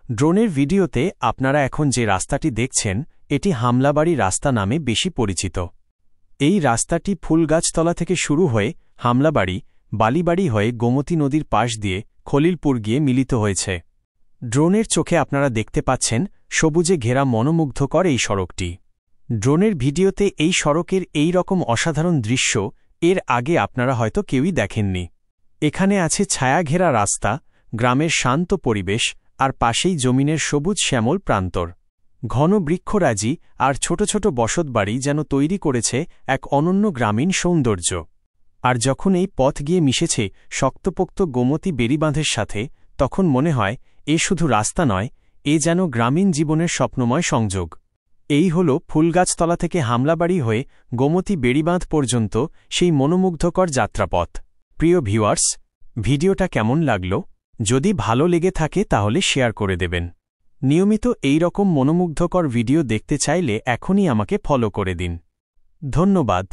ড্রোনের ভিডিওতে আপনারা এখন যে রাস্তাটি দেখছেন এটি হামলাবাড়ি রাস্তা নামে বেশি পরিচিত। এই রাস্তাটি ফুলগাছতলা থেকে শুরু হয়ে হামলাবাড়ি বালিবাড়ি হয়ে গোমতী নদীর পাশ দিয়ে খলিলপুর গিয়ে মিলিত হয়েছে। ড্রোনের চোখে আপনারা দেখতে পাচ্ছেন সবুজে ঘেরা মনোমুগ্ধকর এই সড়কটি। ড্রোনের ভিডিওতে এই সড়কের এই রকম অসাধারণ দৃশ্য এর আগে আপনারা হয়তো কেউই দেখেননি। এখানে আছে ছায়াঘেরা রাস্তা, গ্রামের শান্ত পরিবেশ আর পাশেই জমিনের সবুজ শ্যামল প্রান্তর। ঘন বৃক্ষরাজি আর ছোট ছোট বসতবাড়ি যেন তৈরি করেছে এক অনন্য গ্রামীণ সৌন্দর্য। আর যখন এই পথ গিয়ে মিশেছে শক্তপোক্ত গোমতী বেড়িবাঁধের সাথে, তখন মনে হয় এ শুধু রাস্তা নয়, এ যেন গ্রামীণ জীবনের স্বপ্নময় সংযোগ। এই হল ফুলগাছতলা থেকে হামলাবাড়ি হয়ে গোমতী বেড়িবাঁধ পর্যন্ত সেই মনোমুগ্ধকর যাত্রাপথ। প্রিয় ভিউয়ার্স, ভিডিওটা কেমন লাগল? যদি ভালো লেগে থাকে তাহলে শেয়ার করে দেবেন। নিয়মিত এই রকম মনোমুগ্ধকর ভিডিও দেখতে চাইলে এখনই আমাকে ফলো করে দিন। ধন্যবাদ।